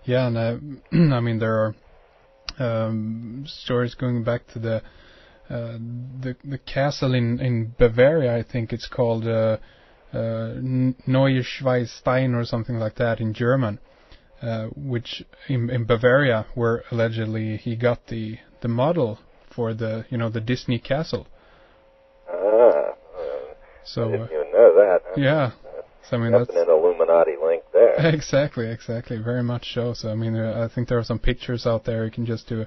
Yeah, and I mean there are stories going back to the castle in Bavaria. I think it's called Neuschwanstein or something like that in German, which in Bavaria, where allegedly he got the model for the the Disney castle. So I didn't even know that. Yeah. So, I mean, that's an Illuminati link there. Exactly, very much so. So I mean, I think there are some pictures out there. You can just do a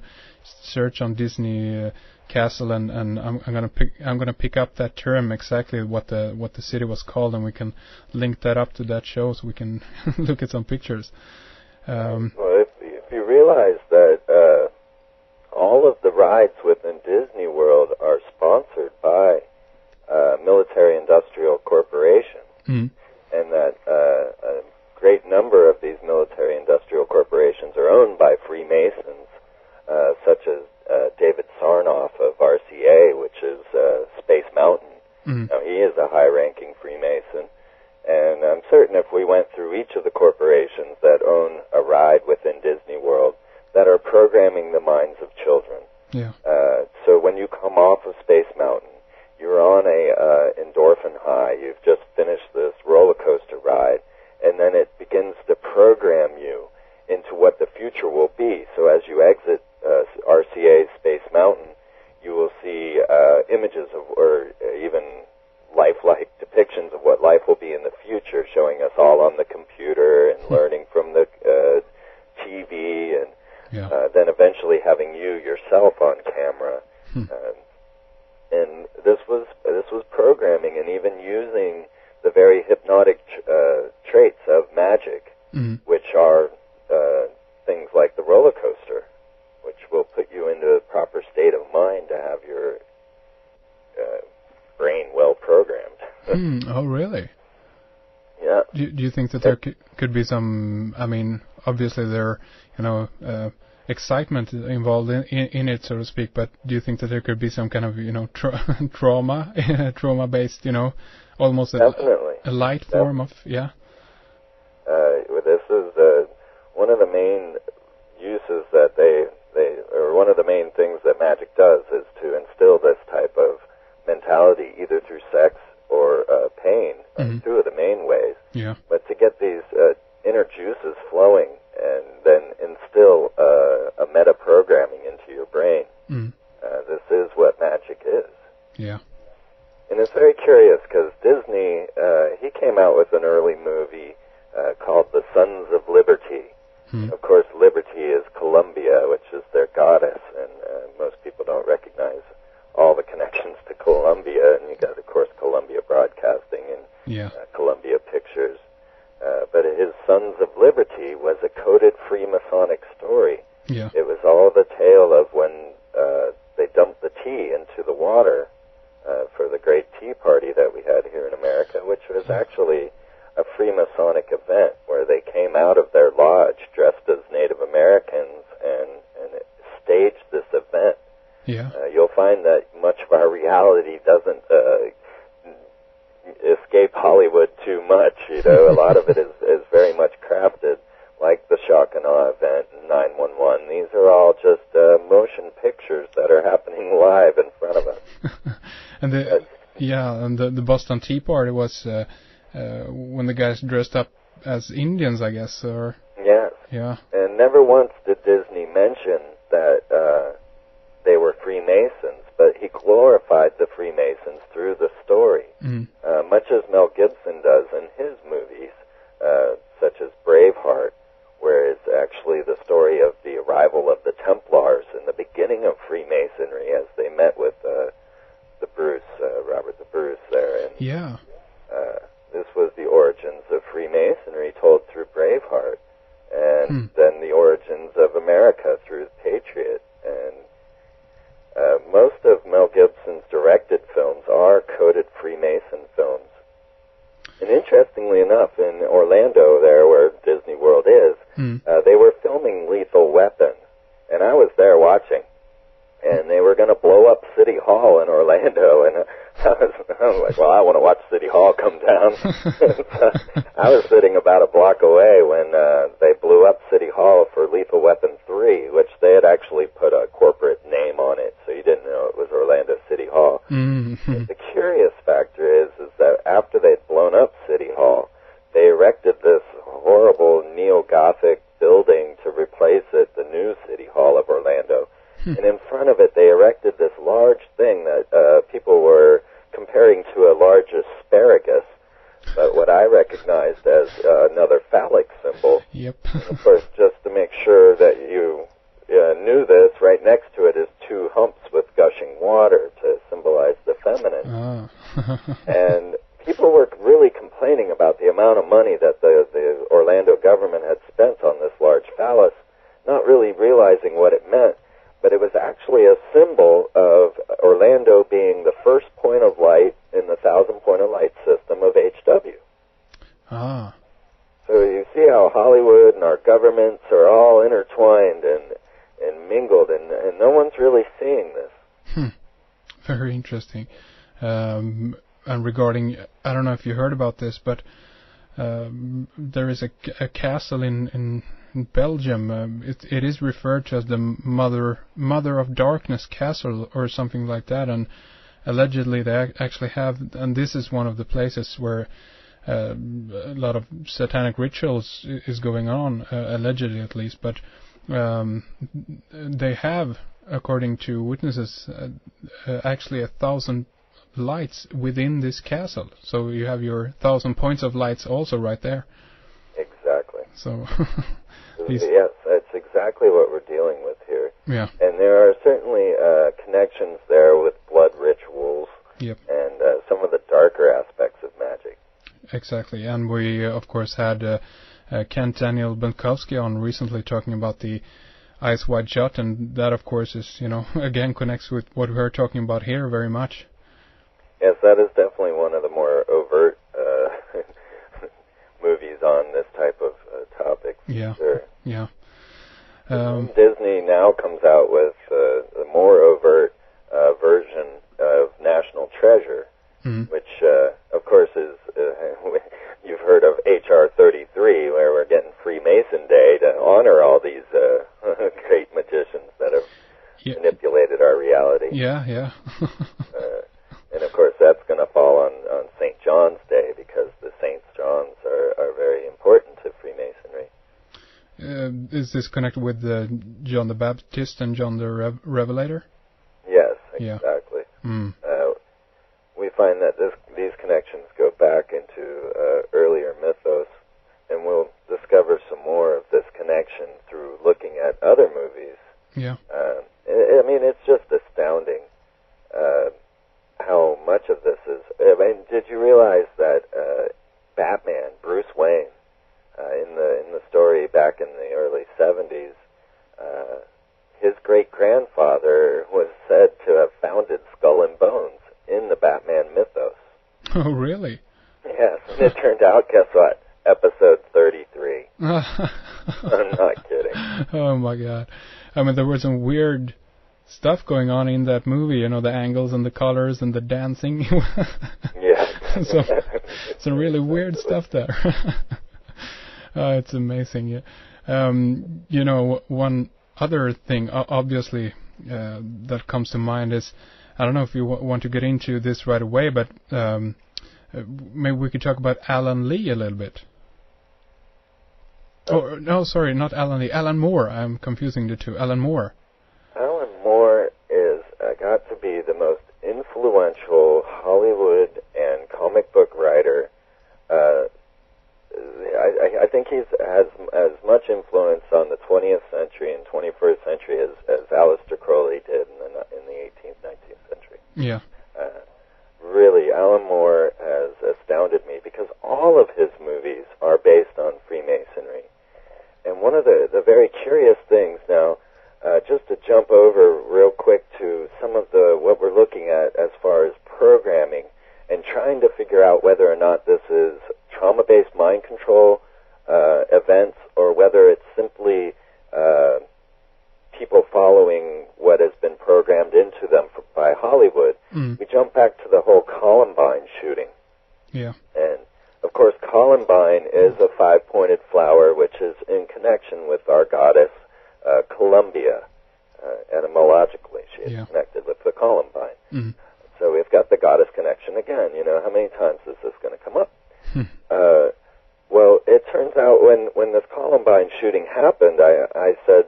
search on Disney Castle, and I'm gonna pick up that term exactly what the city was called, and we can link that up to that show so we can look at some pictures. Well, if you realize that all of the rides within Disney World are sponsored by military-industrial corporations. Mm. And that a great number of these military-industrial corporations are owned by Freemasons, such as David Sarnoff of RCA, which is Space Mountain. Mm. Now, he is a high-ranking Freemason, and I'm certain if we went through each of the corporations that own a ride within Disney World that are programming the minds of children. Yeah. So when you come off of Space Mountain, you're on a endorphin high. You've just finished this roller coaster ride, and then it begins to program you into what the future will be. So as you exit RCA Space Mountain, you will see images of, or even lifelike depictions of what life will be in the future, showing us all on the computer and learning from the TV, and then eventually having you yourself on camera. And this was programming, and even using the very hypnotic traits of magic, which are things like the roller coaster, which will put you into a proper state of mind to have your brain well programmed. Oh, really? Yeah. Do you think that there could be some? I mean, obviously there, excitement involved in it, so to speak. But do you think that there could be some kind of trauma-based, almost a light form of This is one of the main uses that or one of the main things that magic does is to instill this type of mentality, either through sex or pain, two of the main ways. Yeah. But to get these inner juices flowing and then instill a meta-programming into your brain. This is what magic is. Yeah. And it's very curious because Disney, he came out with an early movie called The Sons of Liberty. Of course, Liberty is Columbia, which is their goddess, and most people don't recognize all the connections to Columbia. And you got, of course, Columbia Broadcasting and Columbia Pictures. But his Sons of Liberty was a coded Freemasonic story. Yeah. It was all the tale of when they dumped the tea into the water for the Great Tea Party that we had here in America, which was actually a Freemasonic event where they came out of their lodge dressed as Native Americans and staged this event. Yeah. You'll find that much of our reality doesn't escape Hollywood too much. A lot of it is very much crafted, like the Shock and Awe event and 911. These are all just motion pictures that are happening live in front of us. And the Boston Tea Party was when the guys dressed up as Indians, I guess, or yes. Yeah. And never once did Disney mention that they were Freemasons, but he glorified the Freemasons through the story, much as Mel Gibson does in his movies, such as Braveheart, where it's actually the story of the arrival of the Templars and the beginning of Freemasonry as they met with Robert the Bruce there. And, this was the origins of Freemasonry told through Braveheart, and then the origins of America through The Patriot. And most of Mel Gibson's directed films are coded Freemason films. And interestingly enough, in Orlando, there where Disney World is, they were filming Lethal Weapon, and I was there watching. And they were going to blow up City Hall in Orlando, and I was like, well, I want to watch City Hall come down. I was sitting about a block away when they blew up City Hall for Lethal Weapon 3, which they had actually put a corporate name on it, so you didn't know it was Orlando City Hall. Mm-hmm. The curious factor is that after they'd blown up City Hall, they erected this horrible neo-Gothic building to replace it, the new City Hall of Orlando. And in front of it, they erected this large thing that people were comparing to a large asparagus, but what I recognized as another phallic symbol. Yep. And of course, just to make sure that you knew this, right next to it is two humps with gushing water to symbolize the feminine. Ah. And people were really complaining about the amount of money that the Orlando government had spent on this large phallus, not really realizing what it meant. But it was actually a symbol of Orlando being the first point of light in the 1,000-point-of-light system of HW. Ah. So you see how Hollywood and our governments are all intertwined and mingled, and no one's really seeing this. Very interesting. And regarding, I don't know if you heard about this, but there is a castle in Belgium. It is referred to as the Mother of Darkness Castle or something like that, and allegedly they actually have, and this is one of the places where a lot of satanic rituals is going on, allegedly at least, but they have, according to witnesses, actually 1,000 lights within this castle. So you have your 1,000 points of lights also right there. Exactly. So yes, that's exactly what we're dealing with here. Yeah. And there are certainly connections there with blood rituals. Yep. And some of the darker aspects of magic. Exactly. And we, of course, had Kent Daniel Bunkowski on recently talking about the Eyes Wide Shut, and that, of course, is, again connects with what we're talking about here very much. Yes, that is definitely one of the more overt movies on this type of topic. Yeah. Sure. Yeah. Disney now comes out with the more overt version of National Treasure, which, of course, is you've heard of H.R. 33, where we're getting Freemason Day to honor all these great magicians that have manipulated our reality. Yeah, yeah. And of course, that's going to fall on St. John's Day because the St. John's are very important to Freemasonry. Is this connected with John the Baptist and John the Revelator? Yes, exactly. Yeah. We find that these connections go back into earlier mythos, and we'll discover some more of this connection through looking at other movies. Yeah. I mean, it's just astounding how much of this is. I mean, did you realize that Batman, Bruce Wayne, in the story back in the early 70s, his great-grandfather was said to have founded Skull and Bones in the Batman mythos. Oh, really? Yes, and it turned out, guess what? Episode 33. I'm not kidding. Oh, my God. I mean, there was some weird stuff going on in that movie, the angles and the colors and the dancing. Yeah. Some really weird stuff there. It's amazing. Yeah. One other thing, obviously, that comes to mind is, I don't know if you want to get into this right away, but maybe we could talk about Alan Lee a little bit. Oh, no, sorry, not Alan Lee. Alan Moore. I'm confusing the two. Alan Moore. Alan Moore is got to be the most influential Hollywood and comic book writer. I think he has as much influence on the 20th century and 21st century as Aleister Crowley did in the 18th, 19th century. Yeah. Really, Alan Moore has astounded me because all of his movies are based on Freemasonry. And one of the very curious things now, just to jump over real quick to some of what we're looking at as far as programming and trying to figure out whether or not this is trauma-based mind control events or whether it's simply people following what has been programmed into them by Hollywood. We jump back to the whole columbine is a five-pointed flower, which is in connection with our goddess Columbia. Etymologically, she is connected with the columbine. Mm. So we've got the goddess connection again. You know, how many times is this going to come up? Well, it turns out when this Columbine shooting happened, I said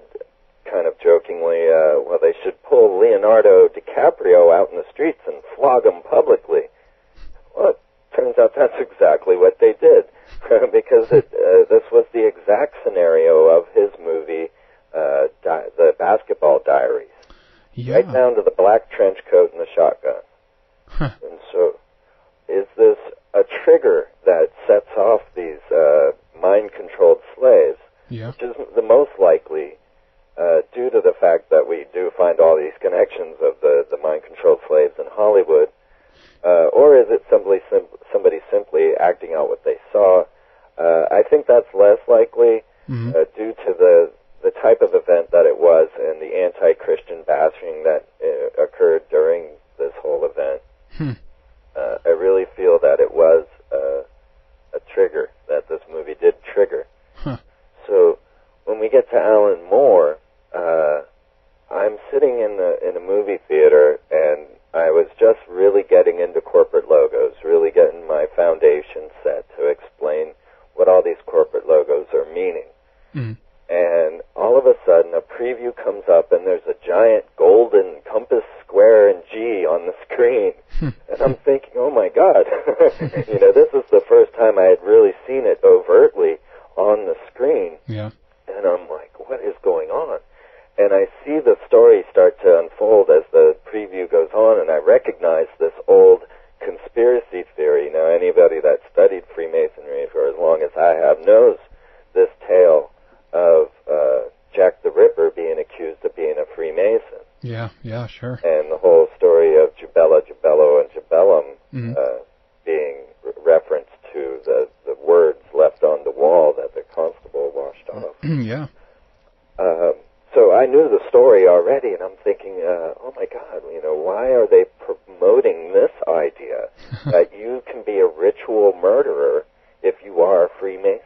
kind of jokingly, well, they should pull Leonardo DiCaprio out in the streets and flog him publicly. Well, it turns out that's exactly what they did, because this was the exact scenario of his movie, The Basketball Diaries. Yeah. Right down to the black trench coat and the shotgun. And so, is this a trigger that sets off these mind-controlled slaves? Yeah. Which is the most likely, due to the fact that we do find all these connections of the mind-controlled slaves in Hollywood, or is it somebody simply acting out what they saw? I think that's less likely, due to the type of event that it was and the anti-Christian bashing that occurred during this whole event. I really feel that it was a trigger, that this movie did trigger. So when we get to Alan Moore, I'm sitting in a movie theater, and I was just really getting into corporate logos, really getting my foundation set to explain what all these corporate logos are meaning. And all of a sudden, a preview comes up, and there's a giant golden compass, square, and G on the screen. And I'm thinking, oh, my God. You know, this is the first time I had really seen it overtly on the screen. Yeah. And I'm like, what is going on? And I see the story start to unfold as the preview goes on, and I recognize this old conspiracy theory. Now, anybody that studied Freemasonry for as long as I have knows this tale of Jack the Ripper being accused of being a Freemason. Yeah, sure. And the whole story of Jabella, Jabello, and Jabellum being referenced to the words left on the wall that the constable washed off. Yeah. So I knew the story already, and I'm thinking, oh my God, you know, why are they promoting this idea that you can be a ritual murderer if you are a Freemason?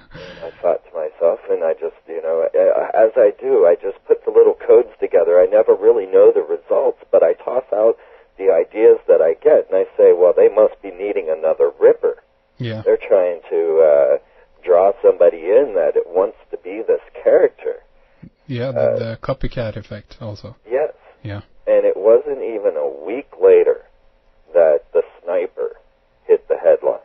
I thought to myself, and I just, you know, as I do, I just put the little codes together. I never really know the results, but I toss out the ideas that I get, and I say, well, they must be needing another Ripper. Yeah. They're trying to draw somebody in that it wants to be this character. Yeah, the copycat effect also. Yes. Yeah. And it wasn't even a week later that the sniper hit the headlines.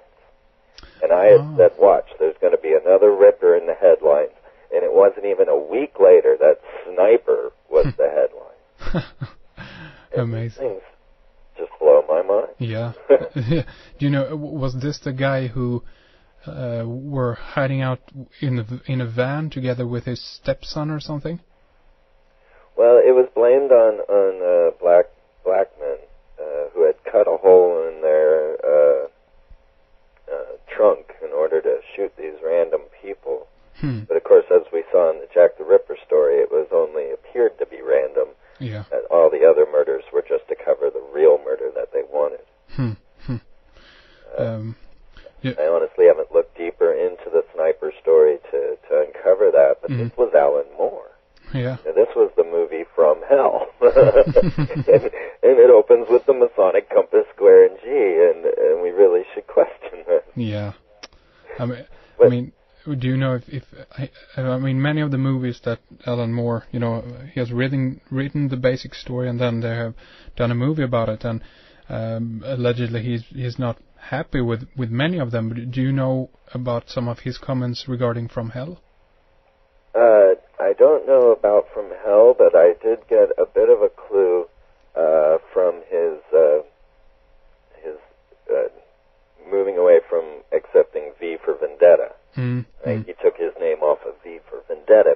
And I had said, watch, there's going to be another Ripper in the headlines. And it wasn't even a week later that Sniper was the headline. Amazing. Things just blow my mind. Yeah. Do you know, was this the guy who were hiding out in a van together with his stepson or something? Well, it was blamed on black men who had cut a hole in their trunk in order to shoot these random people. But of course, as we saw in the Jack the Ripper story, it was only appeared to be random. Yeah. And all the other murders were just to cover the real murder that they wanted. Yeah. I honestly haven't looked deeper into the sniper story to uncover that, but this was Alan Moore. Yeah. And this was the movie From Hell. and it opens with the Masonic compass, square, and G, and we really should question that. Yeah. I mean, do you know if I mean, many of the movies that Alan Moore, you know, he has written the basic story, and then they have done a movie about it, and allegedly he's not happy with many of them. But do you know about some of his comments regarding From Hell? I don't know about From Hell, but I did get a bit of a clue from his moving away from accepting V for Vendetta. He took his name off of V for Vendetta